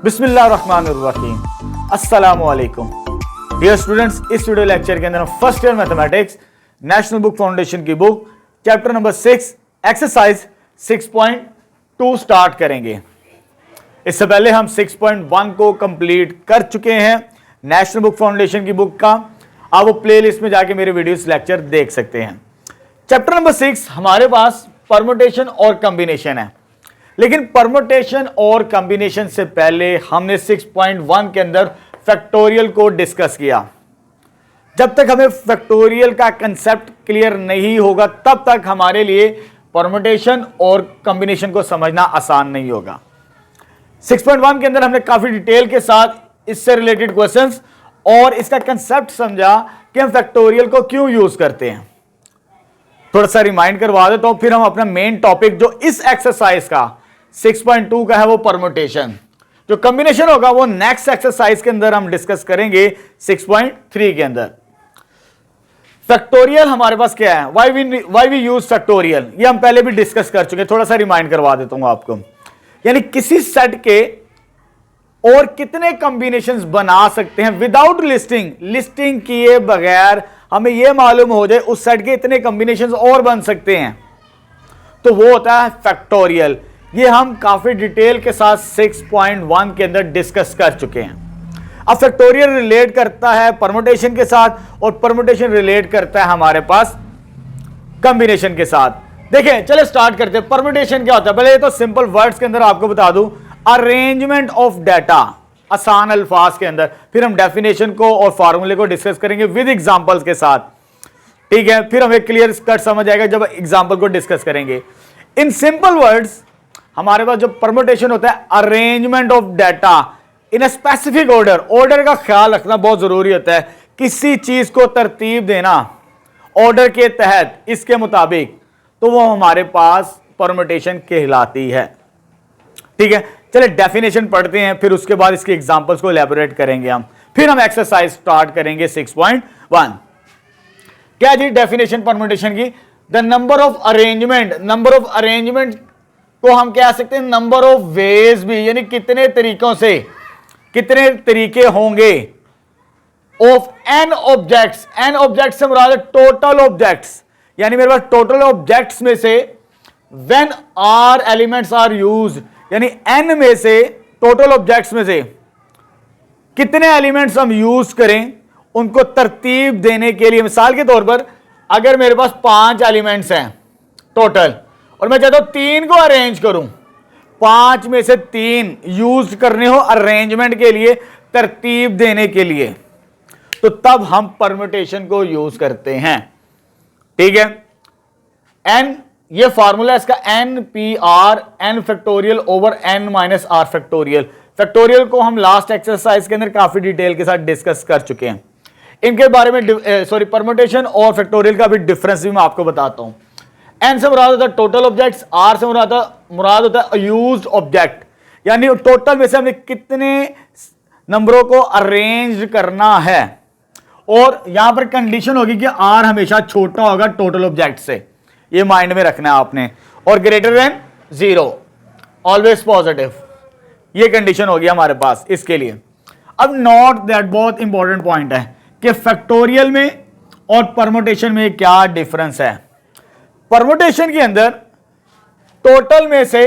बिस्मिल्लाहिर्रहमानिर्रहीम। अस्सलामुअलैकुम dear students, इस वीडियो लेक्चर के अंदर हम first year mathematics national book foundation की book chapter number 6 exercise 6.2 start करेंगे। इससे पहले हम 6.1 को कंप्लीट कर चुके हैं नेशनल बुक फाउंडेशन की बुक का। आप वो प्लेलिस्ट में जाके मेरे वीडियोस लेक्चर देख सकते हैं। चैप्टर नंबर 6 हमारे पास परमुटेशन और कॉम्बिनेशन है, लेकिन परमुटेशन और कॉम्बिनेशन से पहले हमने 6.1 के अंदर फैक्टोरियल को डिस्कस किया। जब तक हमें फैक्टोरियल का कंसेप्ट क्लियर नहीं होगा तब तक हमारे लिए परमुटेशन और कॉम्बिनेशन को समझना आसान नहीं होगा। 6.1 के अंदर हमने काफी डिटेल के साथ इससे रिलेटेड क्वेश्चंस और इसका कंसेप्ट समझा कि हम फैक्टोरियल को क्यों यूज करते हैं। थोड़ा सा रिमाइंड करवा देता हूं, फिर हम अपना मेन टॉपिक जो इस एक्सरसाइज का 6.2 का है वो परमुटेशन, जो कॉम्बिनेशन होगा वो नेक्स्ट एक्सरसाइज के अंदर हम डिस्कस करेंगे 6.3 के अंदर। फैक्टोरियल हमारे पास क्या है, व्हाई वी यूज फैक्टोरियल, ये हम पहले भी डिस्कस कर चुके हैं। थोड़ा सा रिमाइंड करवा देता हूं आपको। यानी किसी सेट के और कितने कॉम्बिनेशंस बना सकते हैं विदाउट लिस्टिंग किए बगैर हमें यह मालूम हो जाए उस सेट के इतने कॉम्बिनेशंस और बन सकते हैं, तो वो होता है फैक्टोरियल। ये हम काफी डिटेल के साथ 6.1 के अंदर डिस्कस कर चुके हैं। अब फैक्टोरियल रिलेट करता है परमुटेशन के साथ और परमुटेशन रिलेट करता है हमारे पास कॉम्बिनेशन के साथ। देखें, चले स्टार्ट करते हैं। परमुटेशन क्या होता है, पहले तो सिंपल वर्ड्स के अंदर आपको बता दूं, अरेंजमेंट ऑफ डाटा, आसान अल्फाज के अंदर। फिर हम डेफिनेशन को और फार्मूले को डिस्कस करेंगे विद एग्जांपल्स के साथ, ठीक है। फिर हमें क्लियर कट समझ आएगा जब एग्जांपल को डिस्कस करेंगे। इन सिंपल वर्ड्स हमारे पास जो परमुटेशन होता है, arrangement of data in a specific order. Order का ख्याल रखना बहुत जरूरी होता है, किसी चीज को तरतीब देना ऑर्डर के तहत, इसके मुताबिक, तो वो हमारे पास परमुटेशन कहलाती है, ठीक है। चलिए डेफिनेशन पढ़ते हैं, फिर उसके बाद इसके एग्जांपल्स को एलैबोरेट करेंगे हम। फिर हम एक्सरसाइज स्टार्ट करेंगे 6.1। क्या जी डेफिनेशन परमुटेशन की, the number of arrangement. Number of arrangement को हम कह सकते हैं नंबर ऑफ वेज भी, यानी कितने तरीकों से, कितने तरीके होंगे of n objects. N object से मुराद टोटल ऑब्जेक्ट्स, यानी मेरे पास टोटल ऑब्जेक्ट्स में से when are elements are used, यानी एन में से, टोटल ऑब्जेक्ट्स में से कितने एलिमेंट्स हम यूज करें उनको तरतीब देने के लिए। मिसाल के तौर पर अगर मेरे पास 5 एलिमेंट्स हैं टोटल और मैं चाहता हूं 3 को अरेंज करूं, 5 में से 3 यूज करने हो अरेंजमेंट के लिए, तरतीब देने के लिए, तो तब हम परमुटेशन को यूज करते हैं, ठीक है। एन, ये फार्मूला इसका NPR, n factorial over n minus r factorial. Factorial को हम लास्ट एक्सरसाइज के अंदर काफी डिटेल के साथ डिस्कस कर चुके हैं। इनके बारे में परमुटेशन और फैक्टोरियल का भी डिफरेंस भी मैं आपको बताता हूं। n से मुराद होता है टोटल ऑब्जेक्ट्स, r से मुराद होता है यूज्ड ऑब्जेक्ट, यानी टोटल में से हमें कितने नंबरों को अरेंज करना है। और यहां पर कंडीशन होगी कि r हमेशा छोटा होगा टोटल ऑब्जेक्ट से, ये माइंड में रखना है आपने, और ग्रेटर देन 0, ऑलवेज पॉजिटिव, ये कंडीशन होगी हमारे पास इसके लिए। अब नोट दैट, बहुत इंपॉर्टेंट पॉइंट है कि फैक्टोरियल में और परमुटेशन में क्या डिफरेंस है। परमुटेशन के अंदर टोटल में से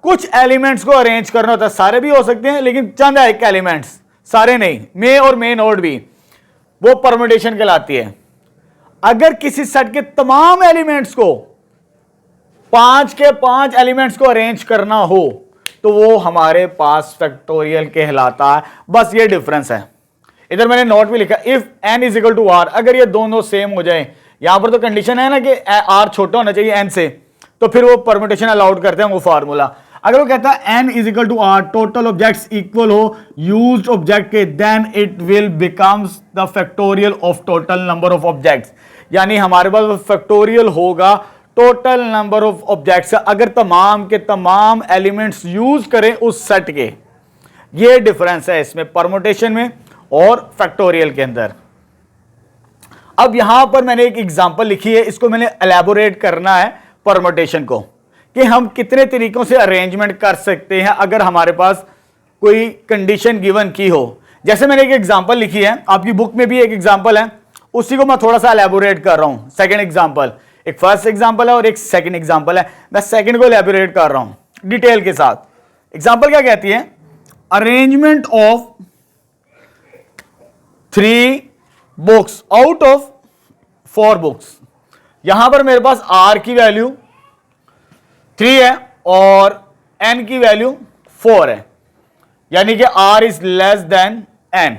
कुछ एलिमेंट्स को अरेंज करना होता है, सारे भी हो सकते हैं लेकिन चंद एक एलिमेंट्स, सारे नहीं, मे और मे नोड भी, वो परमुटेशन कहलाती है। अगर किसी सेट के तमाम एलिमेंट्स को, 5 के 5 एलिमेंट्स को अरेंज करना हो तो वो हमारे पास फैक्टोरियल कहलाता है। बस ये डिफरेंस है। इधर मैंने नोट भी लिखा, if n is equal to r, अगर ये दोनों सेम हो जाए, यहां पर तो कंडीशन है ना कि r छोटा होना चाहिए n से, तो फिर वो परमुटेशन अलाउड करते हैं वो फार्मूला। अगर वो कहता है n is equal to r, total objects equal हो यूज्ड ऑब्जेक्ट के, then it will becomes the factorial of total number of objects, यानी हमारे पास फैक्टोरियल होगा टोटल नंबर ऑफ ऑब्जेक्ट्स अगर तमाम के तमाम एलिमेंट्स यूज करें उस सेट के। ये डिफरेंस है इसमें परमुटेशन में और फैक्टोरियल के अंदर। अब यहां पर मैंने एक एग्जांपल लिखी है, इसको मैंने एलैबोरेट करना है परमुटेशन को, कि हम कितने तरीकों से अरेंजमेंट कर सकते हैं अगर हमारे पास कोई कंडीशन गिवन की हो, जैसे मैंने एक एग्जांपल लिखी है, आपकी बुक में भी एक एग्जांपल है, उसी को मैं थोड़ा सा एलैबोरेट कर रहा हूं। सेकंड एग्जांपल, एक फर्स्ट एग्जांपल है और एक सेकंड एग्जांपल है, मैं सेकंड को एलैबोरेट कर रहा हूं डिटेल के साथ। एग्जांपल क्या कहती है, arrangement of 3 books out of 4 books. यहां पर मेरे पास R की वैल्यू 3 है और N की वैल्यू 4 है, यानी कि R is less than N।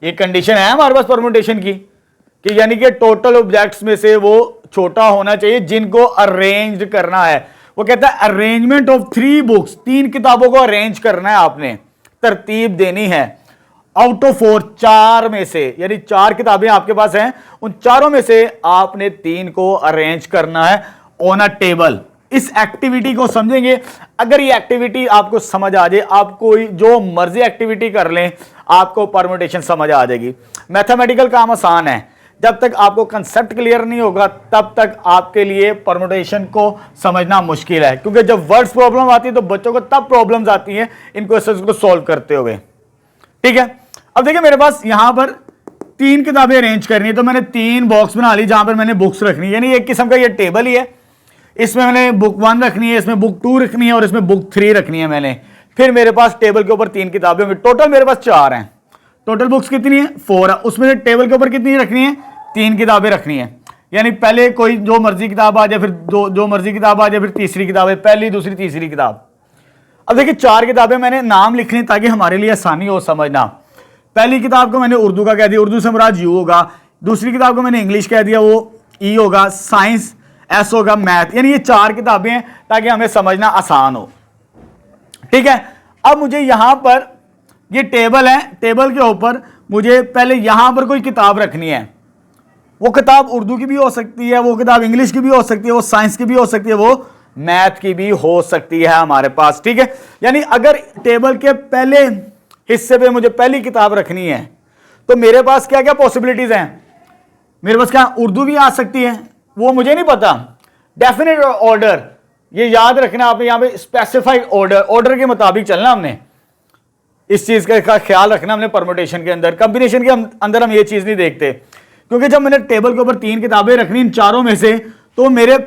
ये कंडीशन है हमारे पास परम्यूटेशन की, कि यानी कि टोटल ऑब्जेक्ट्स में से वो छोटा होना चाहिए जिनको अरेंज करना है। वो कहता है अरेंजमेंट ऑफ 3 बुक्स, 3 किताबों को अरेंज करना है, आपने तरतीब देनी है आउट ऑफ 4, 4 में से, यानी 4 किताबें आपके पास हैं, उन चारों में से आपने 3 को अरेंज करना है ऑन अ टेबल। इस एक्टिविटी को समझेंगे, अगर ये एक्टिविटी आपको समझ आ जाए, आप कोई जो मर्जी एक्टिविटी कर लें, आपको परम्यूटेशन समझ आ जाएगी। मैथमेटिकल काम आसान है, जब तक आपको कंसेप्ट क्लियर नहीं होगा तब तक आपके लिए परम्यूटेशन को समझना मुश्किल है, क्योंकि जब वर्ड्स प्रॉब्लम आती है तो बच्चों को तब प्रॉब्लम्स आती हैं इन क्वेश्चंस को सॉल्व करते हुए। ठीक है, अब देखिए मेरे पास यहां पर 3 किताबें अरेंज करनी है, तो मैंने 3 बॉक्स बना ली जहां पर मैंने बुक्स रखनी है, यानी एक किस्म का ये टेबल ही है। इसमें मैंने बुक 1 रखनी है, इसमें बुक 2 रखनी है और इसमें बुक 3 रखनी है मैंने। फिर मेरे पास टेबल के ऊपर 3 किताबें होंगी, टोटल मेरे पास 4 हैं। टोटल बुक्स कितनी है, 4 है, उसमें टेबल के ऊपर कितनी रखनी है, 3 किताबें रखनी है। यानी पहले कोई जो मर्जी किताब आ जाए, फिर जो मर्जी किताब आ जाए, फिर तीसरी किताब है, पहली दूसरी तीसरी किताब। अब देखिए 4 किताबें मैंने नाम लिख ली ताकि हमारे लिए आसानी हो समझना। पहली किताब को मैंने उर्दू का कह दिया, उर्दू से मुराद यू होगा। दूसरी किताब को मैंने इंग्लिश कह दिया, वो ई होगा। साइंस एस होगा, मैथ, यानी ये 4 किताबें हैं ताकि हमें समझना आसान हो। ठीक है, अब मुझे यहां पर ये टेबल है, टेबल के ऊपर मुझे पहले यहां पर कोई किताब रखनी है। वो किताब उर्दू की भी हो सकती है, वो किताब इंग्लिश की भी हो सकती है, वो साइंस की भी हो सकती है, वो मैथ की भी हो सकती है हमारे पास। ठीक है, यानी अगर टेबल के पहले हिस्से पे मुझे पहली किताब रखनी है तो मेरे पास क्या क्या पॉसिबिलिटीज हैं। मेरे पास क्या उर्दू भी आ सकती है, वो मुझे नहीं पता। डेफिनेट ऑर्डर, ये याद रखना आपने, यहां पे स्पेसिफाइड ऑर्डर के मुताबिक चलना हमने, इस चीज का ख्याल रखना हमने। परम्यूटेशन के अंदर, कॉम्बिनेशन के अंदर हम ये चीज नहीं देखते, क्योंकि जब मैंने टेबल के ऊपर 3 किताबें रखनी इन चारों में से, तो मेरे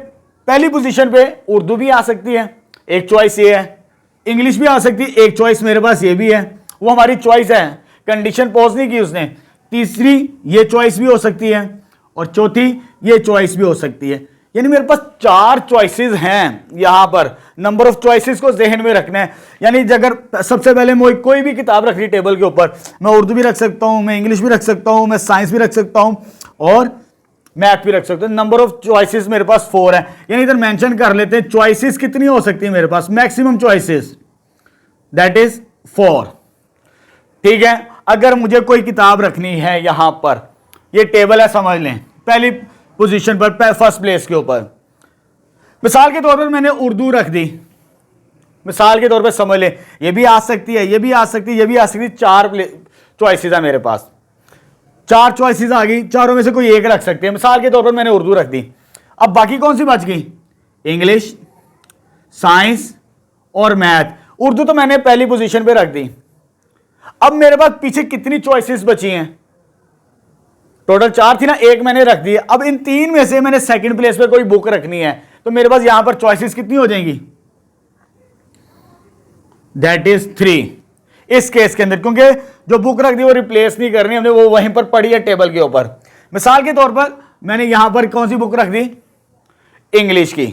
पहली पोजीशन पे उर्दू भी आ सकती है, एक चॉइस ये है। इंग्लिश भी आ सकती है, एक चॉइस मेरे पास ये भी है, वो हमारी चॉइस है, कंडीशन पोज नहीं की उसने। तीसरी ये चॉइस भी हो सकती है और चौथी ये चॉइस भी हो सकती है। यानी मेरे पास 4 चॉइसेस हैं। यहां पर नंबर ऑफ चॉइसेस को जहन में रखना है। यानी अगर सबसे पहले मुझे कोई भी किताब रखनी टेबल के ऊपर, मैं उर्दू भी रख सकता हूं, मैं इंग्लिश भी रख सकता हूं, मैं साइंस भी रख सकता हूं और मैथ भी रख सकता हूं। नंबर ऑफ चॉइसेस मेरे पास 4 है। यानी इधर मेंशन कर लेते हैं चॉइसेस कितनी हो सकती है मेरे पास, मैक्सिमम चॉइसेस दैट इज 4। ठीक है, अगर मुझे कोई किताब रखनी है यहां पर, ये टेबल है समझ लें, पहली पोजीशन पर, फर्स्ट प्लेस के ऊपर, मिसाल के तौर पर मैंने उर्दू रख दी। मिसाल के तौर पर समझ लें, ये भी आ सकती है, ये भी आ सकती है, ये भी आ सकती है। 4 चॉइसेस है मेरे पास, 4 चॉइसेस आ गई, चारों में से कोई एक रख सकते हैं। मिसाल के तौर पर मैंने उर्दू रख दी। अब बाकी कौन सी बच गई, इंग्लिश, साइंस और मैथ। उर्दू तो मैंने पहली पोजीशन पे रख दी। अब मेरे पास पीछे कितनी चॉइसेस बची हैं, टोटल 4 थी ना, एक मैंने रख दी। अब इन 3 में से मैंने सेकंड प्लेस पे कोई बुक रखनी है, तो मेरे पास यहां पर चॉइसेस कितनी हो जाएंगी, दैट इज 3 इस केस के अंदर, क्योंकि जो बुक रख दी वो रिप्लेस नहीं करनी हमने, वो वहीं पर पड़ी है टेबल के ऊपर। मिसाल के तौर पर मैंने यहां पर कौन सी बुक रख दी, इंग्लिश की,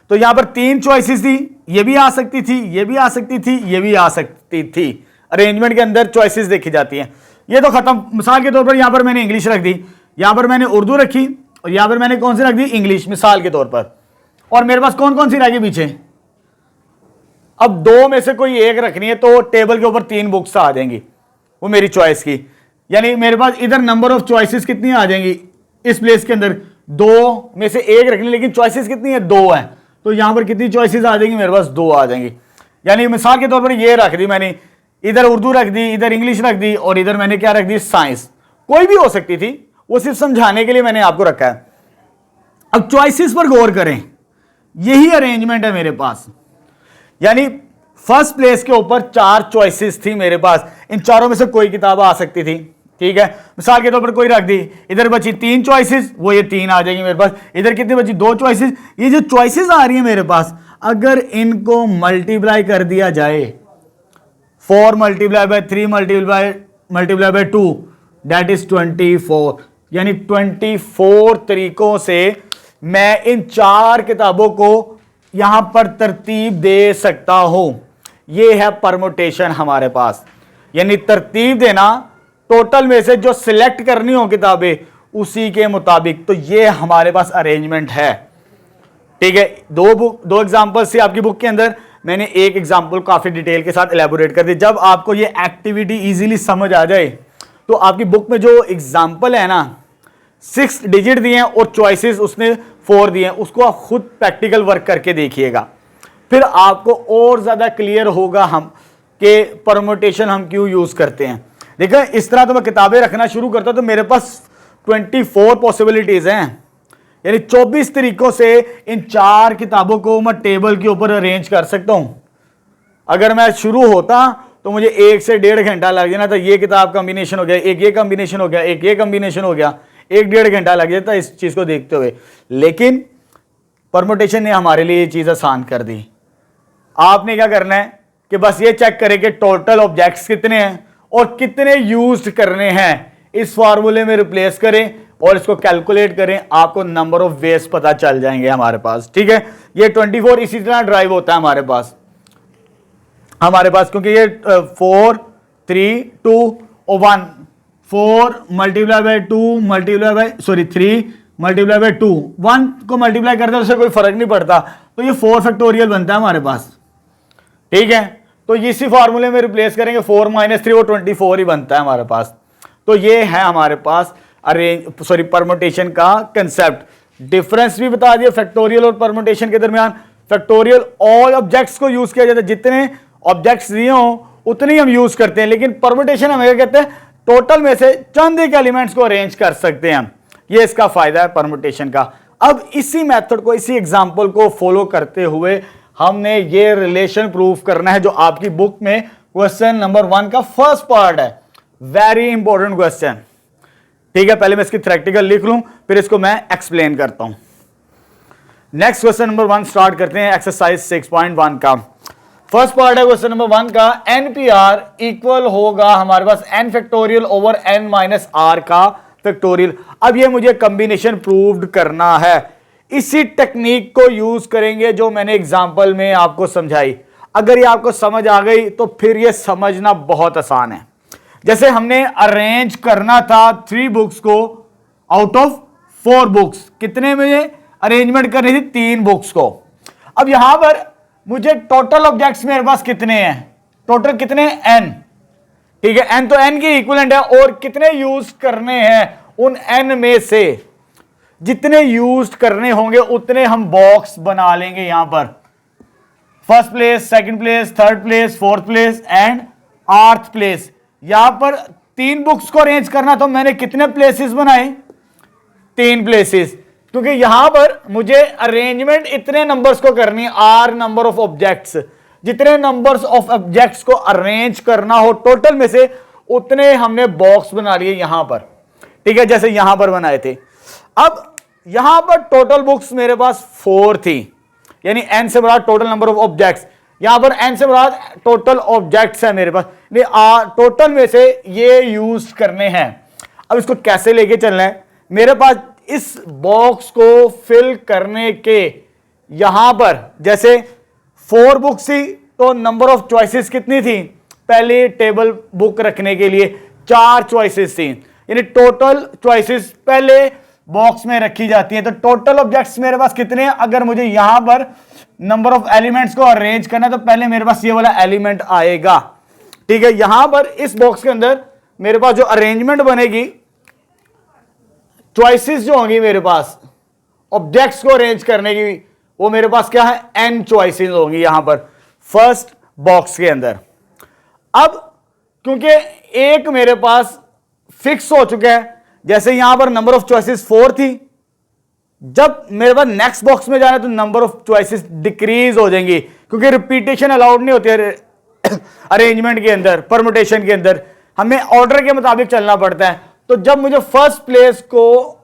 तो यहां पर 3 चॉइसेस थी, ये भी आ सकती थी, ये भी आ सकती थी, ये भी आ सकती थी। अरेंजमेंट के अंदर चॉइसेस देखी जाती हैं। ये तो खत्म। मिसाल के तौर पर यहां पर मैंने इंग्लिश रख दी, यहां पर मैंने उर्दू रखी और यहां पर मैंने कौन सी रख दी, इंग्लिश, मिसाल के तौर पर। और मेरे पास कौन कौन सी रह गई पीछे, अब 2 में से कोई एक रखनी है, तो टेबल के ऊपर 3 बुक्स आ जाएंगी, वो मेरी चॉइस की। यानी मेरे पास इधर नंबर ऑफ चॉइसेस कितनी आ जाएंगी इस प्लेस के अंदर, 2 में से एक रखनी, लेकिन चॉइसेस कितनी है, 2 है, तो यहां पर कितनी चॉइसेस आ जाएंगी, मेरे पास 2 आ जाएंगी। यानी मिसाल के तौर पर ये रख दी मैंने, इधर उर्दू रख दी, इधर इंग्लिश रख दी और इधर मैंने क्या रख दी, साइंस। कोई भी हो सकती थी, वो सिर्फ समझाने के लिए मैंने आपको रखा है। अब चॉइसेस पर गौर करें, यही अरेंजमेंट है मेरे पास। यानी फर्स्ट प्लेस के ऊपर 4 चॉइसेस थी मेरे पास, इन चारों में से कोई किताब आ सकती थी। ठीक है, मिसाल के तौर पर कोई रख दी, इधर बची 3 चॉइसेस, वो ये 3 आ जाएंगी मेरे पास। इधर कितनी बची? 2 चॉइसेस। ये जो चॉइसेस आ रही है मेरे पास, अगर इनको मल्टीप्लाई कर दिया जाए, 4 multiply by 3 multiply by 2 that is 24, यानी 24 तरीकों से मैं इन 4 किताबों को यहां पर तरतीब दे सकता हूं। यह है परमुटेशन हमारे पास, यानी तरतीब देना, टोटल में से जो सिलेक्ट करनी हो किताबें उसी के मुताबिक। तो यह हमारे पास अरेंजमेंट है। ठीक है, दो एग्जांपल से आपकी बुक के अंदर मैंने एक एग्जांपल काफी डिटेल के साथ एलैबोरेट कर दी। जब आपको ये एक्टिविटी इजीली समझ आ जाए तो आपकी बुक में जो एग्जांपल है ना, 6 डिजिट दिए हैं और चॉइसेस उसने 4 दिए हैं, उसको आप खुद प्रैक्टिकल वर्क करके देखिएगा, फिर आपको और ज्यादा क्लियर होगा हम कि परमुटेशन हम क्यों यूज करते हैं। देखिए, इस तरह तो मैं किताबें रखना शुरू करता तो मेरे पास 24 पॉसिबिलिटीज हैं, यानी 24 तरीकों से इन 4 किताबों को मैं टेबल के ऊपर अरेंज कर सकता हूं। अगर मैं शुरू होता तो मुझे 1 से 1.5 घंटा लग जाना था। ये किताब कॉम्बिनेशन हो गया, एक ये कॉम्बिनेशन हो गया, एक ये कॉम्बिनेशन हो गया, 1-1.5 घंटा लग जाता इस चीज को देखते हुए। लेकिन परमुटेशन ने हमारे लिए ये चीज आसान कर दी। आपने क्या करना है कि बस ये चेक करें कि टोटल ऑब्जेक्ट्स कितने हैं और कितने यूज्ड करने हैं, इस फार्मूले में रिप्लेस करें और इसको कैलकुलेट करें, आपको नंबर ऑफ वेज पता चल जाएंगे हमारे पास। ठीक है, ये 24 इसी तरह ड्राइव होता है हमारे पास क्योंकि ये 4 3 2 और 1, 4 multiply by 2 multiply by 3 multiply by 2, 1 को मल्टीप्लाई करते हैं उससे कोई फर्क नहीं पड़ता, तो ये 4 फैक्टोरियल बनता है हमारे पास। ठीक है, तो इसी फार्मूले में रिप्लेस करेंगे, 4 - 3 वो 24 ही बनता है हमारे पास। तो ये है हमारे पास परमुटेशन का कंसेप्ट। डिफरेंस भी बता दिया फैक्टोरियल और परमुटेशन के दरमियान। फैक्टोरियल ऑल ऑब्जेक्ट्स को यूज किया जाता है, जितने ऑब्जेक्ट्स दिए हों उतनी हम यूज करते हैं, लेकिन परमुटेशन हम क्या कहते हैं, टोटल में से चंद एक एलिमेंट्स को अरेंज कर सकते हैं। ये इसका फायदा है परमुटेशन का। अब इसी मेथड को, इसी एग्जांपल को फॉलो करते हुए हमने ये रिलेशन प्रूफ करना है जो आपकी बुक में क्वेश्चन नंबर 1 का फर्स्ट पार्ट है। Very important question. ठीक है, पहले मैं इसकी थ्योरेटिकल लिख लूं, फिर इसको मैं एक्सप्लेन करता हूं। नेक्स्ट क्वेश्चन नंबर 1 स्टार्ट करते हैं एक्सरसाइज 6.1 का। फर्स्ट पार्ट है क्वेश्चन नंबर 1 का, NPR इक्वल होगा हमारे पास n factorial over n minus r का फैक्टोरियल। अब ये मुझे कॉम्बिनेशन प्रूव्ड करना है। इसी टेक्निक को यूज करेंगे जो मैंने एग्जांपल में आपको समझाई। अगर ये आपको समझ आ गई तो फिर ये समझना बहुत आसान है। जैसे हमने अरेंज करना था 3 बुक्स को आउट ऑफ 4 बुक्स, कितने में अरेंजमेंट करनी थी? 3 बुक्स को। अब यहां पर मुझे टोटल ऑब्जेक्ट्स मेरे पास कितने हैं? टोटल कितने? n। ठीक है, n तो n की इक्विवेलेंट है, और कितने यूज करने हैं? उन n में से जितने यूज करने होंगे उतने हम बॉक्स बना लेंगे। यहां पर first place, second place, third place, fourth place and 8th place. यहां पर 3 बुक्स को अरेंज करना, तो मैंने कितने प्लेसेस बनाए? 3 प्लेसेस, क्योंकि यहां पर मुझे अरेंजमेंट इतने नंबर्स को करनी है, r नंबर ऑफ ऑब्जेक्ट्स। जितने नंबर्स ऑफ ऑब्जेक्ट्स को अरेंज करना हो टोटल में से, उतने हमने बॉक्स बना लिए यहां पर। ठीक है, जैसे यहां पर बनाए थे। अब यहां पर टोटल बुक्स मेरे पास 4 थी, यानी n से बड़ा टोटल नंबर ऑफ ऑब्जेक्ट्स। यहां पर n से बड़ा टोटल ऑब्जेक्ट्स है मेरे पास, टोटल में से ये यूज करने हैं। अब इसको कैसे लेके चलना है? मेरे पास इस बॉक्स को फिल करने के यहां पर जैसे 4 बुक्स थी, तो नंबर ऑफ चॉइसेस कितनी थी? पहले टेबल बुक रखने के लिए 4 चॉइसेस थी, यानी टोटल चॉइसेस पहले बॉक्स में रखी जाती है। तो टोटल ऑब्जेक्ट्स मेरे पास कितने हैं? अगर मुझे यहां पर नंबर ऑफ एलिमेंट्स को अरेंज करना है तो पहले मेरे पास ये वाला एलिमेंट आएगा। ठीक है, यहां पर इस बॉक्स के अंदर मेरे पास जो अरेंजमेंट बनेगी, चॉइसेस जो होंगी मेरे पास ऑब्जेक्ट्स को अरेंज करने की, वो मेरे पास क्या है? n चॉइसेस होंगी यहां पर फर्स्ट बॉक्स के अंदर। अब क्योंकि एक मेरे पास फिक्स हो चुका है, जैसे यहां पर नंबर ऑफ चॉइसेस 4 थी, जब मेरे पास नेक्स्ट बॉक्स में जाना है तो नंबर ऑफ चॉइसेस डिक्रीज हो जाएंगी, क्योंकि रिपीटेशन अलाउड नहीं होती है अरेंजमेंट के अंदर, परमुटेशन के अंदर हमें ऑर्डर के मुताबिक चलना पड़ता है। तो जब मुझे फर्स्ट प्लेस को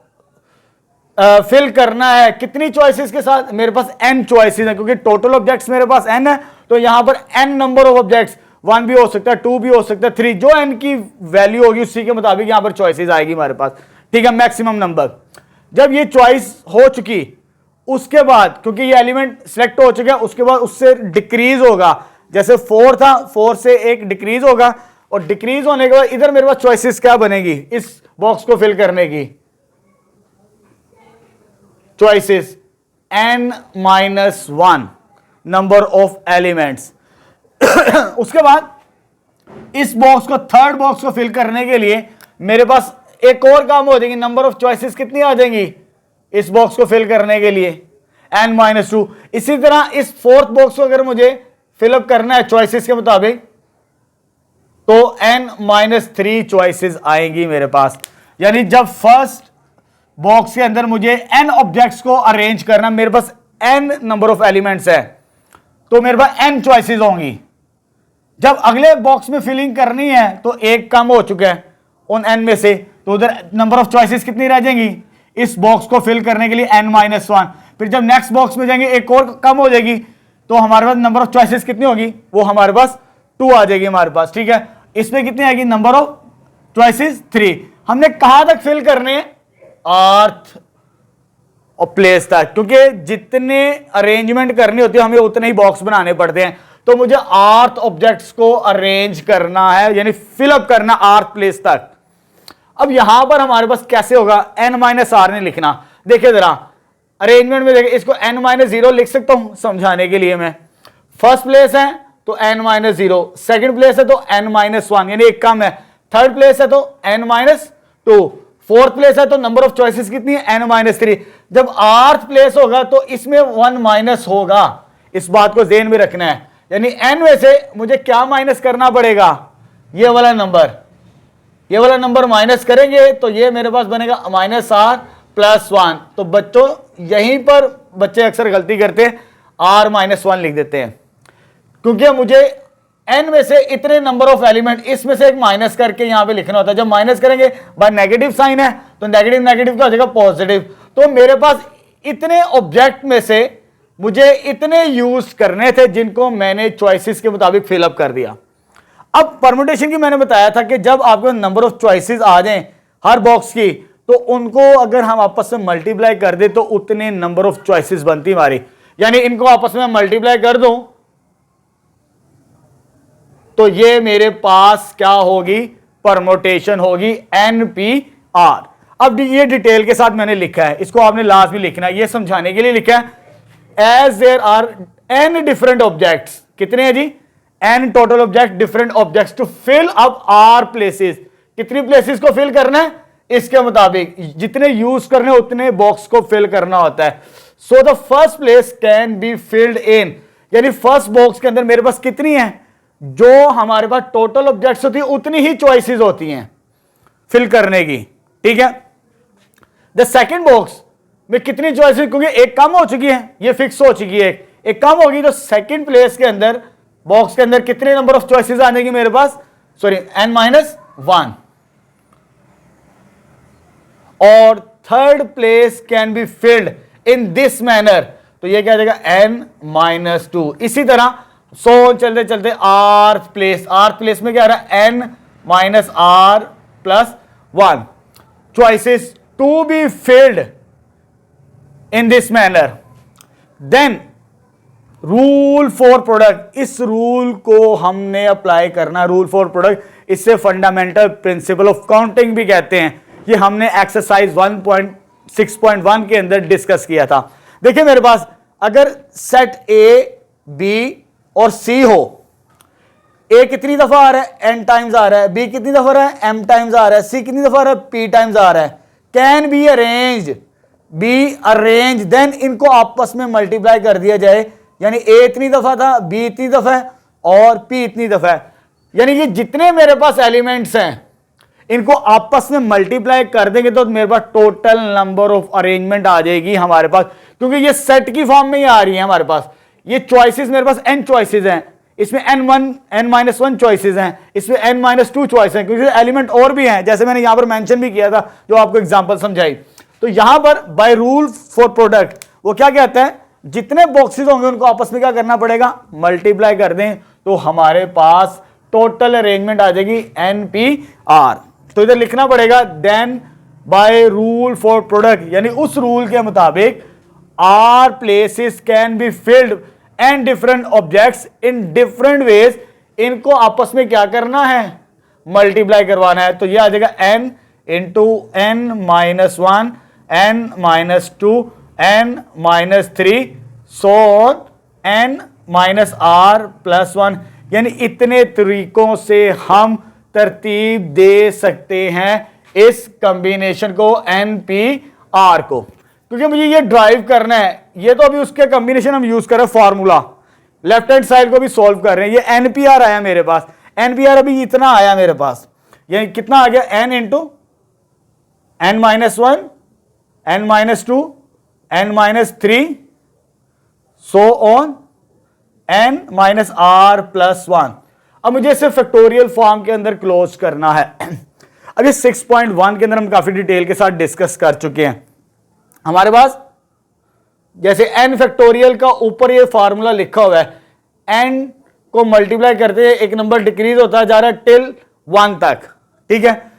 फिल करना है कितनी चॉइसेस के साथ, मेरे पास n चॉइसेस हैं, क्योंकि टोटल ऑब्जेक्ट्स मेरे पास n है, तो यहां पर n नंबर ऑफ ऑब्जेक्ट्स, 1 भी हो सकता है, 2 भी हो सकता है, 3, जो n की वैल्यू होगी उसी के मुताबिक यहां पर चॉइसेस आएगी हमारे पास, ठीक है, मैक्सिमम नंबर। जब ये चॉइस हो चुकी उसके बाद, क्योंकि ये एलिमेंट सिलेक्ट हो चुका है, उसके बाद उससे डिक्रीज होगा, जैसे 4 था, 4 से एक डिक्रीज होगा, और डिक्रीज होने के बाद इधर मेरे पास चॉइसेस क्या बनेगी इस बॉक्स को फिल करने की, choices n-1 number of elements. उसके बाद इस बॉक्स को, थर्ड बॉक्स को फिल करने के लिए मेरे पास एक और काम हो जाएगी, नंबर ऑफ चॉइसेस कितनी आ जाएंगी इस बॉक्स को फिल करने के लिए, n-2। इसी तरह इस फोर्थ बॉक्स को अगर मुझे फिलअप करना है चॉइसेस के मुताबिक तो n-3 चॉइसेस आएंगी मेरे पास। यानी जब फर्स्ट बॉक्स के अंदर मुझे n ऑब्जेक्ट्स को अरेंज करना, मेरे पास n नंबर ऑफ एलिमेंट्स है, तो मेरे पास n चॉइसेस होंगी। जब अगले बॉक्स में फिलिंग करनी है तो एक कम हो चुका है उन n में से, तो उधर नंबर ऑफ चॉइसेस कितनी रह जाएंगी इस बॉक्स को फिल करने के लिए, n-1। फिर जब नेक्स्ट बॉक्स में जाएंगे एक और कम हो जाएगी, तो हमारे पास नंबर ऑफ चॉइसेस कितनी होगी, वो हमारे पास 2 आ जाएगी हमारे पास, ठीक है। इसमें कितनी आएगी नंबर ऑफ चॉइसेस 3। हमने कहां तक फिल करने, अर्थ और प्लेस तक, क्योंकि जितने अरेंजमेंट करनी होती है हमें उतने ही बॉक्स बनाने पड़ते हैं, तो मुझे अर्थ ऑब्जेक्ट्स को अरेंज करना है, यानी फिलअप करना अर्थ प्लेस तक। अब यहां पर हमारे पास कैसे होगा, n-r नहीं लिखना, देखिए जरा अरेंजमेंट में देखिए, इसको n-0 लिख सकता हूं समझाने के लिए मैं। फर्स्ट प्लेस है तो n-0, सेकंड प्लेस है तो n-1 यानी एक कम है, थर्ड प्लेस है तो n-2, फोर्थ प्लेस है तो नंबर ऑफ चॉइसेस कितनी है n-3। जब आर्थ प्लेस होगा तो इसमें 1 माइनस होगा, इस बात को ज़हन में रखना है। यानी n में से मुझे क्या माइनस करना पड़ेगा, ये वाला नंबर, ये वाला नंबर माइनस करेंगे तो ये मेरे पास बनेगा -r+1। तो बच्चों यहीं पर बच्चे अक्सर गलती करते हैं, r-1 लिख देते हैं, क्योंकि मुझे n में से इतने नंबर ऑफ एलिमेंट, इसमें से एक माइनस करके यहां पे लिखना होता है। जब माइनस करेंगे बाय नेगेटिव साइन है तो नेगेटिव नेगेटिव क्या हो जाएगा, पॉजिटिव। तो मेरे पास इतने ऑब्जेक्ट में से मुझे इतने यूज करने थे जिनको मैंने चॉइसेस के मुताबिक फिलअप कर दिया। अब परमुटेशन की मैंने बताया था कि जब आपको नंबर ऑफ चॉइसेस आ जाएं हर बॉक्स की, तो उनको अगर हम आपस में मल्टीप्लाई कर दे तो उतने नंबर ऑफ चॉइसेस बनती हमारी। यानी इनको आपस में मल्टीप्लाई कर दूं तो ये मेरे पास क्या होगी, परमुटेशन होगी NPR। अब ये डिटेल के साथ मैंने लिखा है, इसको आपने लास्ट में लिखना है, ये समझाने के लिए लिखा है। As there are n different objects, कितने हैं जी, n total object, different objects to fill up r places. कितनी प्लेसेस को फिल करना है, इसके मुताबिक जितने यूज करने उतने बॉक्स को फिल करना होता है। So the first place can be filled इन, यानी फर्स्ट बॉक्स के अंदर मेरे पास कितनी है, जो हमारे पास टोटल ऑब्जेक्ट्स होती है उतनी ही चॉइसेस होती हैं फिल करने की, ठीक है। द सेकंड बॉक्स में कितनी चॉइसेस, क्योंकि एक कम हो चुकी है, ये फिक्स हो चुकी है, एक कम होगी, तो सेकंड प्लेस के अंदर बॉक्स के अंदर कितने नंबर ऑफ चॉइसेस आ जाएंगी मेरे पास, सॉरी n-1। और third place can be filled in this manner, तो ये क्या आ जाएगा n-2। इसी तरह सो चलते चलते आर्थ प्लेस में क्या आ रहा है, n-r+1 choices to be filled in this manner. Then rule for product, इस रूल को हमने अप्लाई करना, रूल फॉर प्रोडक्ट, इससे फंडामेंटल प्रिंसिपल ऑफ काउंटिंग भी कहते हैं। ये हमने एक्सरसाइज 1.6.1 के अंदर डिस्कस किया था। देखिए मेरे पास अगर सेट ए, बी और सी हो, ए कितनी दफा आ रहा है, n टाइम्स आ रहा है, बी कितनी दफा आ रहा है, m टाइम्स आ रहा है, सी कितनी दफा आ रहा है, p टाइम्स आ रहा है, कैन बी अरेंज, देन इनको आपस में मल्टीप्लाई कर दिया जाए, यानी a इतनी दफा था, b इतनी दफा है और p इतनी दफा है, यानी कि जितने मेरे पास एलिमेंट्स हैं इनको आपस में मल्टीप्लाई कर देंगे तो मेरे पास टोटल नंबर ऑफ अरेंजमेंट आ जाएगी हमारे पास, क्योंकि ये सेट की फॉर्म में ही आ रही है हमारे पास। ये चॉइसेस मेरे पास n चॉइसेस हैं, इसमें n-1 चॉइसेस हैं, इसमें n-2 चॉइस हैं, क्योंकि एलिमेंट और भी हैं जैसे मैंने यहां पर मेंशन भी किया था जो आपको एग्जांपल समझाई। तो यहां पर बाय रूल फॉर प्रोडक्ट वो क्या कहता है, जितने बॉक्सेस होंगे उनको आपस में क्या करना पड़ेगा, मल्टीप्लाई कर दें, तो हमारे पास टोटल अरेंजमेंट आ जाएगी NPR। तो इधर लिखना पड़ेगा then by rule for product, यानी उस रूल के मुताबिक R places can be filled and different objects in different ways, इनको आपस में क्या करना है, मल्टीप्लाई करवाना है। तो ये आ जाएगा n into n-1 n-2 n-3 सो n-r+1, यानी इतने तरीकों से हम तरतीब दे सकते हैं इस कॉम्बिनेशन को NPR को, क्योंकि मुझे ये ड्राइव करना है। ये तो अभी उसके कॉम्बिनेशन हम यूज कर रहे हैं, फॉर्मूला लेफ्ट हैंड साइड को भी सॉल्व कर रहे हैं। ये NPR आया मेरे पास, NPR अभी इतना आया मेरे पास, ये कितना आ गया, n into n-1 n-2 n-3 so on n-r+1। अब मुझे इसे फैक्टोरियल फॉर्म के अंदर क्लोज करना है। अभी 6.1 के अंदर हम काफी डिटेल के साथ डिस्कस कर चुके हैं। हमारे पास जैसे n फैक्टोरियल का ऊपर ये फार्मूला लिखा हुआ है, n को मल्टीप्लाई करते हैं एक नंबर डिक्रीज होता जा रहा है टिल 1 तक, ठीक है।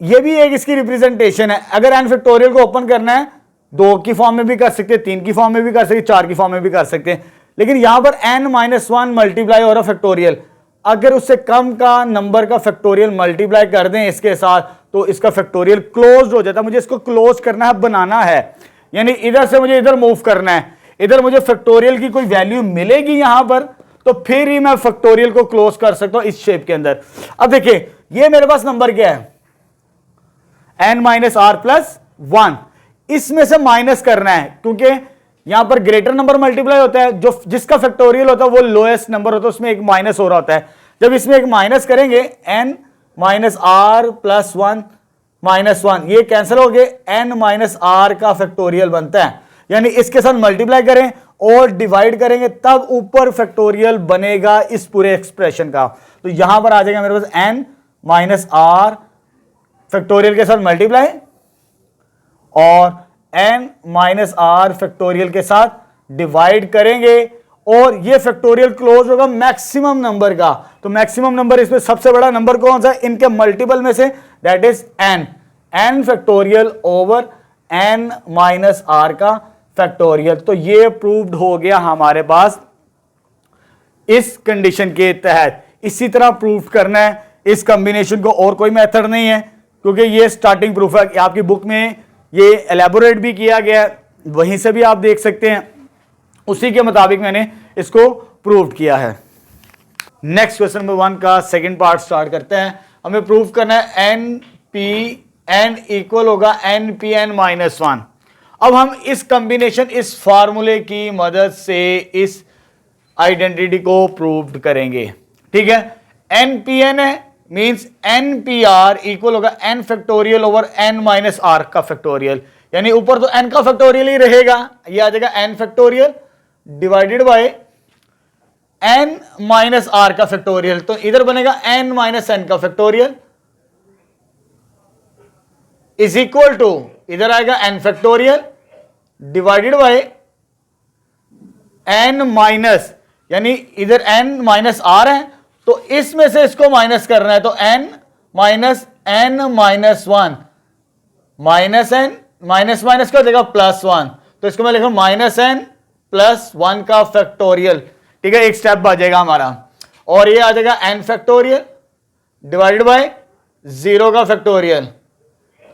ये भी एक इसकी रिप्रेजेंटेशन है। अगर n फैक्टोरियल को ओपन करना है 2 की फॉर्म में भी कर सकते हैं, 3 की फॉर्म में भी कर सकते हैं, 4 की फॉर्म में भी कर सकते हैं, लेकिन यहां पर n-1 मल्टीप्लाई हो रहा फैक्टोरियल, अगर उससे कम का नंबर का फैक्टोरियल मल्टीप्लाई कर दें इसके साथ तो इसका फैक्टोरियल क्लोज हो जाता है। मुझे इसको क्लोज करना है, बनाना है, यानी इधर से मुझे इधर मूव करना है, इधर मुझे फैक्टोरियल की कोई वैल्यू मिलेगी यहां पर, तो फिर ही मैं फैक्टोरियल को क्लोज कर सकता हूं इस शेप के अंदर। अब देखिए ये मेरे पास नंबर क्या है, n-r+1, इसमें से माइनस करना है, क्योंकि यहां पर ग्रेटर नंबर मल्टीप्लाई होता है, जो जिसका फैक्टोरियल होता है वो लोएस्ट नंबर होता है, उसमें एक माइनस हो रहा होता है। जब इसमें एक माइनस करेंगे n-r+1 ये कैंसिल हो गए, n-r का फैक्टोरियल बनता है, यानी इसके साथ मल्टीप्लाई करें और डिवाइड करेंगे तब ऊपर फैक्टोरियल बनेगा इस पूरे एक्सप्रेशन का। तो यहां पर आ जाएगा मेरे पास n-r फैक्टोरियल के साथ मल्टीप्लाई और n-r फैक्टोरियल के साथ डिवाइड करेंगे, और ये फैक्टोरियल क्लोज होगा मैक्सिमम नंबर का। तो मैक्सिमम नंबर इसमें सबसे बड़ा नंबर कौन सा है, इनके मल्टीपल में से, that is n factorial over n-r का फैक्टोरियल। तो ये प्रूव्ड हो गया हमारे पास इस कंडीशन के तहत। इसी तरह प्रूव करना है इस कॉम्बिनेशन को, और कोई मेथड नहीं है, क्योंकि ये स्टार्टिंग प्रूफ है। आपकी बुक में ये एलैबोरेट भी किया गया है, वहीं से भी आप देख सकते हैं, उसी के मुताबिक मैंने इसको प्रूव किया है। नेक्स्ट क्वेश्चन नंबर 1 का सेकंड पार्ट स्टार्ट करते हैं। हमें प्रूव करना है n इक्वल होगा nPn-1। अब हम इस कॉम्बिनेशन, इस फार्मूले की मदद से इस आइडेंटिटी को प्रूव करेंगे, ठीक है। nPn है मींस NPR इक्वल होगा n फैक्टोरियल ओवर n-r का फैक्टोरियल, यानी ऊपर तो n का फैक्टोरियल ही रहेगा, ये आ जाएगा n factorial divided bye n-r का फैक्टोरियल, तो इधर बनेगा n-n का फैक्टोरियल इज इक्वल टू, इधर आएगा n factorial divided by n-, यानी इधर n-r है तो इसमें से इसको माइनस करना है, तो n-n -1 minus n minus minus क्या हो जाएगा +1, तो इसको मैं लिखूं -n+1 का फैक्टोरियल, ठीक है। एक स्टेप आ जाएगा हमारा, और ये आ जाएगा n फैक्टोरियल डिवाइडेड बाय 0 का फैक्टोरियल,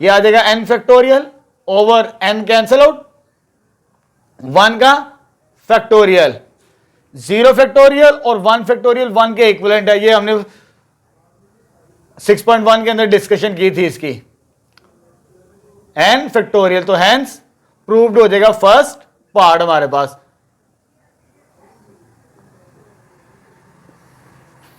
ये आ जाएगा n factorial over n cancel out 1 का फैक्टोरियल, 0 फैक्टोरियल और 1 फैक्टोरियल 1 के इक्विवेलेंट है। ये हमने 6.1 के अंदर डिस्कशन की थी इसकी, n फैक्टोरियल, तो हेंस प्रूव्ड हो जाएगा फर्स्ट पार्ट हमारे पास।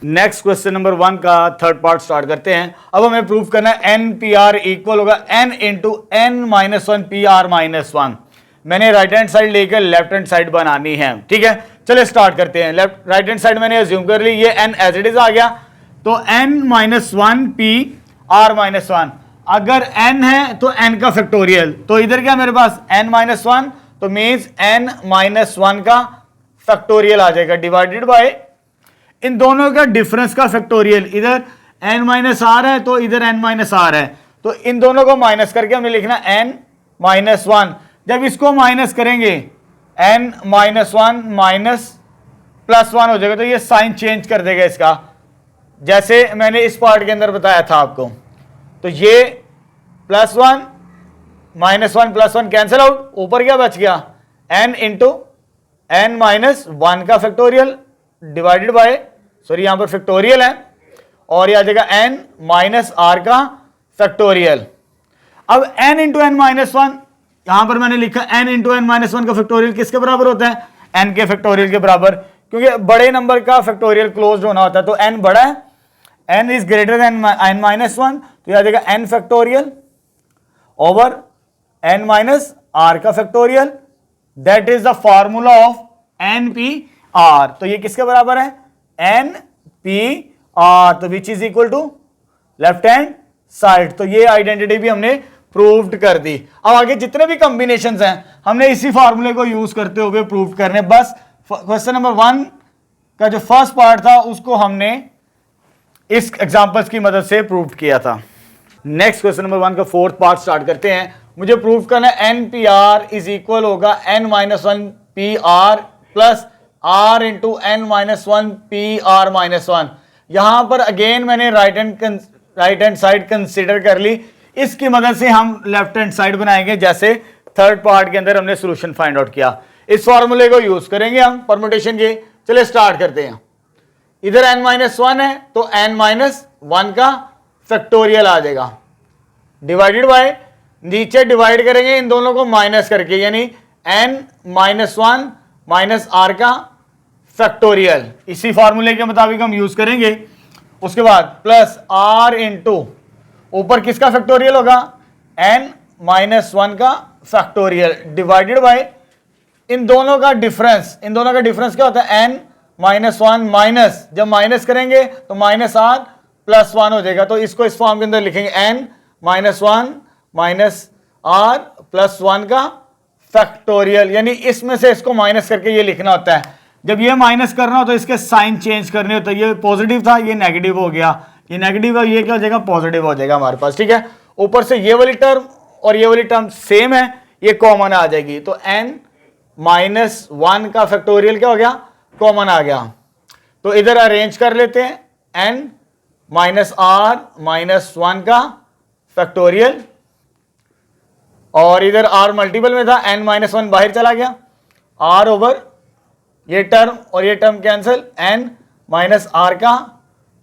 नेक्स्ट क्वेश्चन नंबर 1 का थर्ड पार्ट स्टार्ट करते हैं। अब हमें प्रूव करना है NPR इक्वल होगा n इंटू n-1 PR-1। मैंने राइट हैंड साइड लेकर लेफ्ट हैंड साइड बनानी है, ठीक है। चलिए स्टार्ट करते हैं। लेफ्ट राइट हैंड साइड मैंने अज्यूम कर ली, ये n एज इट इज आ गया, तो n minus one P R minus one. अगर n है तो n का फैक्टोरियल, तो इधर क्या मेरे पास n माइनस वन, तो मीन्स n माइनस वन का फैक्टोरियल आ जाएगा डिवाइडेड बाय इन दोनों का डिफरेंस का फैक्टोरियल। इधर n माइनस आर है तो इधर n माइनस आर है, तो इन दोनों को माइनस करके हमने लिखना n माइनस वन। जब इसको माइनस करेंगे n minus one minus plus one हो जाएगा, तो ये साइन चेंज कर देगा इसका, जैसे मैंने इस पार्ट के अंदर बताया था आपको। तो ये plus one minus one plus one cancel out, ऊपर क्या बच गया n into n minus one का फैक्टोरियल डिवाइडेड बाय, सॉरी यहां पर फैक्टोरियल है, और यह आ जाएगा n माइनस आर का फैक्टोरियल। अब n into N minus one, यहां पर मैंने लिखा n into N minus one का फैक्टोरियल किसके बराबर होता है, n के फैक्टोरियल के बराबर, क्योंकि बड़े नंबर का फैक्टोरियल क्लोज्ड होना होता है, तो n बड़ा है, n is greater than n minus one, तो यह आ जाएगा n factorial over n minus r का factorial, that is the formula of npr। तो ये किसके बराबर है, npr, तो which is equal to left hand side. तो ये आइडेंटिटी भी हमने प्रूव्ड कर दी। अब आगे जितने भी कॉम्बिनेशंस हैं हमने इसी फॉर्मूले को यूज करते हुए प्रूव करने। बस क्वेश्चन नंबर वन का जो फर्स्ट पार्ट था उसको हमने इस एग्जांपल्स की मदद से प्रूव किया था। नेक्स्ट क्वेश्चन नंबर वन का फोर्थ पार्ट स्टार्ट करते हैं। मुझे प्रूव करना है N P R is equal होगा N minus one P R plus R into N minus one P R minus one. यहां पर अगेन मैंने राइट हैंड साइड कंसिडर कर ली, इसकी मदद से हम लेफ्ट हैंड साइड बनाएंगे, जैसे थर्ड पार्ट के अंदर हमने सॉल्यूशन फाइंड आउट किया। इस फॉर्मूले को यूज करेंगे हम परम्यूटेशन के। चलिए स्टार्ट करते हैं। इधर n माइनस वन है तो n माइनस वन का फैक्टोरियल आ जाएगा डिवाइडेड बाय, नीचे डिवाइड करेंगे इन दोनों को माइनस करके, यानी n minus one minus r का फैक्टोरियल। इसी फॉर्मूले के मुताबिक हम यूज करेंगे। उसके बाद प्लस r इंटू ऊपर किसका फैक्टोरियल होगा, n माइनस वन का फैक्टोरियल डिवाइडेड बाय इन दोनों का डिफरेंस। इन दोनों का डिफरेंस क्या होता है, n माइनस वन माइनस, जब माइनस करेंगे तो माइनस आर प्लस वन हो जाएगा, तो इसको इस फॉर्म के अंदर लिखेंगे n minus one minus r plus one का फैक्टोरियल, यानी इसमें से इसको माइनस करके ये लिखना होता है। जब ये माइनस करना हो तो इसके साइन चेंज करने होता है, ये पॉजिटिव था ये नेगेटिव हो गया, ये नेगेटिव है ये क्या हो जाएगा पॉजिटिव हो जाएगा हमारे पास, ठीक है। ऊपर से ये वाली टर्म और ये वाली टर्म सेम है, ये कॉमन आ जाएगी, तो n माइनस वन का फैक्टोरियल क्या हो गया, कॉमन आ गया। तो इधर अरेंज कर लेते हैं, n minus are minus one का फैक्टोरियल, और इधर r मल्टीपल में था, n माइनस वन बाहर चला गया, r ओवर ये टर्म और ये term cancel, n minus r का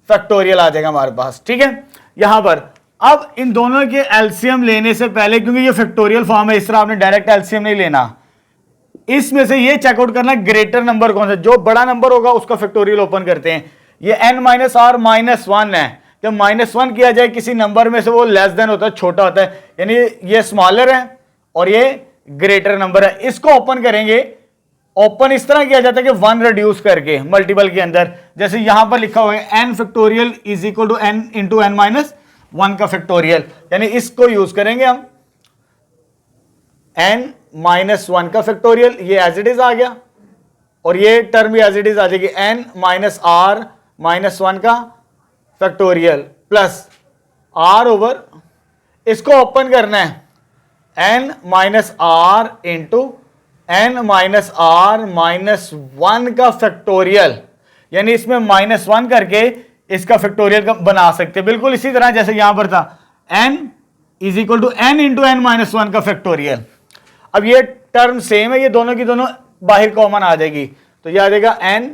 फैक्टोरियल आ जाएगा हमारे पास, ठीक है। यहां पर अब इन दोनों के एलसीएम लेने से पहले, क्योंकि ये फैक्टोरियल फॉर्म है, इस तरह आपने डायरेक्ट एलसीएम नहीं लेना, इसमें से ये चेकआउट करना ग्रेटर नंबर कौन सा, जो बड़ा नंबर होगा उसका फैक्टोरियल ओपन करते हैं। ये n minus are minus one है, जब माइनस वन किया जाए किसी नंबर में से वो लेस देन होता है, छोटा होता है, यानी ये स्मॉलर है और ये ग्रेटर नंबर है। इसको ओपन करेंगे, ओपन इस तरह किया जाता है कि वन रिड्यूस करके मल्टीपल के अंदर, जैसे यहां पर लिखा हुआ है n factorial is equal to n into N minus one का फैक्टोरियल, यानी इसको यूज करेंगे हम, n माइनस वन का फैक्टोरियल ये एज इट इज आ गया, और ये टर्म भी एज इट इज आ जाएगी, n minus are minus one का फैक्टोरियल प्लस r ओवर, इसको ओपन करना है n minus r into n minus are minus one का फैक्टोरियल, यानी इसमें माइनस वन करके इसका फैक्टोरियल बना सकते हैं, बिल्कुल इसी तरह जैसे यहां पर था n is equal to n into N minus one का फैक्टोरियल। अब ये टर्म सेम है, ये दोनों की दोनों बाहर कॉमन आ जाएगी, तो ये आ जाएगा n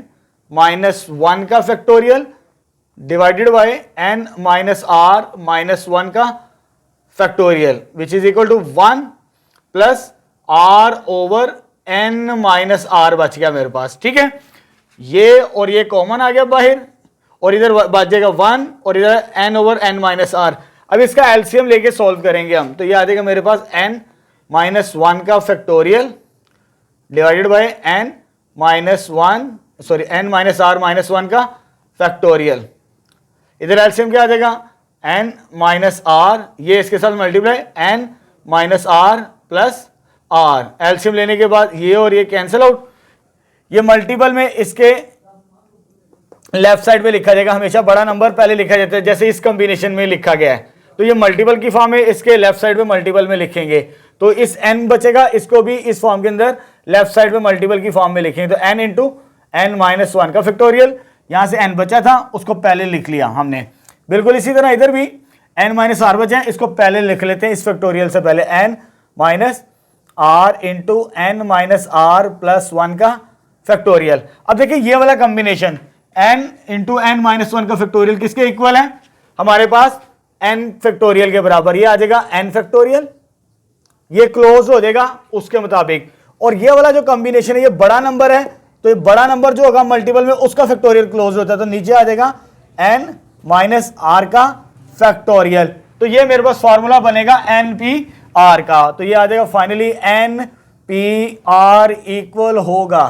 माइनस वन का factorial divided by n minus are minus one का factorial which is equal to one plus r over n minus R बच गया मेरे पास, ठीक है। ये और ये कॉमन आ गया बाहर, और इधर बच जाएगा वन, और इधर n over n minus r. अब इसका एलसीएम लेके सॉल्व करेंगे हम, तो ये आ जाएगा मेरे पास n माइनस वन का factorial divided by n n minus are minus one का फैक्टोरियल। इधर एलसीएम क्या आ जाएगा, n माइनस आर, ये इसके साथ multiply n minus r plus r. LCM लेने के बाद ये और ये कैंसिल आउट। ये मल्टीपल में इसके लेफ्ट साइड पे लिखा जाएगा, हमेशा बड़ा नंबर पहले लिखा जाता है, जैसे इस कॉम्बिनेशन में लिखा गया है। तो ये मल्टीपल की फॉर्म है, इसके लेफ्ट साइड पे मल्टीपल में लिखेंगे तो इस n बचेगा, इसको भी इस फॉर्म के अंदर लेफ्ट साइड पे मल्टीपल की फॉर्म में लिखेंगे। तो n into n minus one का फैक्टोरियल, यहां से n बचा था उसको पहले लिख लिया हमने। बिल्कुल इसी तरह इधर भी n माइनस आर बचा है, इसको पहले लिख लेते हैं इस फैक्टोरियल से पहले, n minus r into n minus r plus one का फैक्टोरियल। अब देखिए ये वाला combination n into n minus one का फैक्टोरियल किसके इक्वल है, हमारे पास n फैक्टोरियल के बराबर। ये आ जाएगा n फैक्टोरियल, ये क्लोज हो जाएगा उसके मुताबिक। और ये वाला जो कॉम्बिनेशन है ये बड़ा नंबर है, तो ये बड़ा नंबर जो होगा मल्टीपल में उसका फैक्टोरियल क्लोज होता है, तो नीचे आ जाएगा n माइनस आर का फैक्टोरियल। तो ये मेरे पास फॉर्मूला बनेगा NPR का। तो ये आ जाएगा फाइनली NPR इक्वल होगा,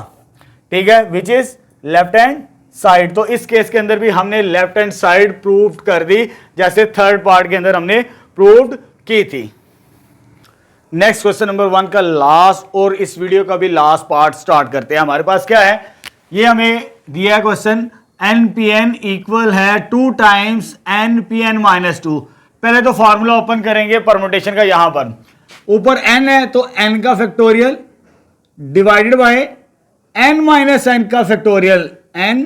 ठीक है, which is left hand side. तो इस केस के अंदर भी हमने लेफ्ट हैंड साइड प्रूव कर दी, जैसे थर्ड पार्ट के अंदर हमने प्रूव की थी। नेक्स्ट क्वेश्चन नंबर 1 का लास्ट और इस वीडियो का भी लास्ट पार्ट स्टार्ट करते हैं। हमारे पास क्या है, ये हमें दिया है क्वेश्चन, NPN इक्वल है 2 टाइम्स NPN माइनस 2। पहले तो फॉर्मूला ओपन करेंगे परमुटेशन का, यहां पर ऊपर n है तो n का factorial divided by n minus n का फैक्टोरियल, n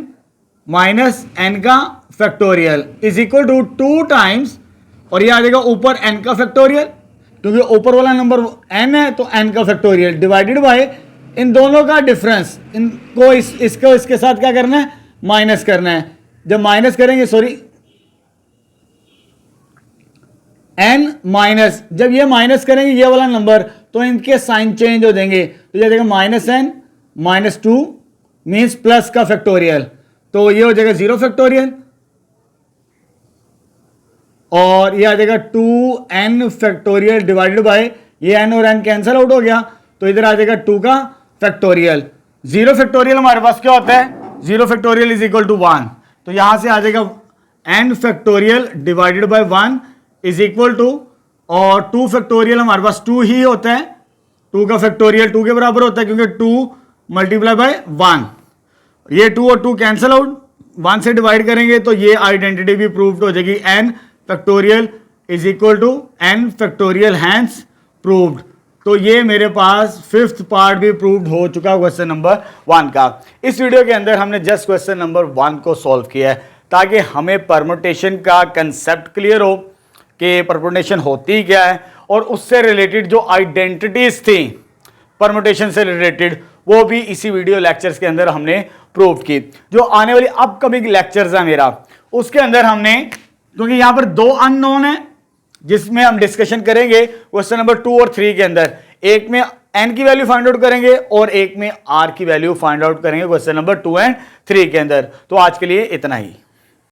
माइनस n का factorial is equal to 2 times, और ये आ जाएगा ऊपर n का फैक्टोरियल, क्योंकि ऊपर वाला नंबर n है तो n का फैक्टोरियल डिवाइडेड बाय इन दोनों का डिफरेंस, इनको इसको इसके साथ क्या करना है, माइनस करना है। जब माइनस करेंगे, सॉरी n माइनस, जब ये माइनस करेंगे ये वाला नंबर तो इनके साइन चेंज हो जाएंगे, तो ये जाएगा minus n minus 2 means plus का फैक्टोरियल, तो ये हो जाएगा 0 फैक्टोरियल, और ये आ जाएगा 2n फैक्टोरियल डिवाइडेड बाय, ये n और n कैंसिल आउट हो गया, तो इधर आ जाएगा 2 का फैक्टोरियल। 0 फैक्टोरियल हमारे पास क्या होता है, 0 फैक्टोरियल इज इक्वल टू 1, तो यहां से आ जाएगा n factorial divided by 1 is equal to, और 2 फैक्टोरियल हमारे पास 2 ही होता है, 2 का फैक्टोरियल 2 के बराबर होता है, क्योंकि 2 मल्टीप्लाई बाय 1, ये 2 और 2 कैंसिल आउट, 1 से डिवाइड करेंगे तो ये आइडेंटिटी भी प्रूव्ड हो जाएगी, n factorial is equal to n factorial hence proved. तो ये मेरे पास 5th पार्ट भी प्रूव्ड हो चुका क्वेश्चन नंबर 1 का। इस वीडियो के अंदर हमने जस्ट क्वेश्चन नंबर 1 को सॉल्व किया है, ताकि हमें परमुटेशन का कंसेप्ट क्लियर हो कि परमुटेशन होती क्या है, और उससे रिलेटेड जो आइडेंटिटीज थी परमुटेशन से रिलेटेड वो भी इसी वीडियो लेक्चर्स के अंदर हमने प्रूव की। जो आने वाली अपकमिंग लेक्चर्स है मेरा, उसके अंदर हमने, क्योंकि यहां पर 2 अननोन है जिसमें हम डिस्कशन करेंगे क्वेश्चन नंबर 2 और 3 के अंदर, एक में n की वैल्यू फाइंड आउट करेंगे और एक में r की वैल्यू फाइंड आउट करेंगे क्वेश्चन नंबर 2 एंड 3 के अंदर। तो आज के लिए इतना ही।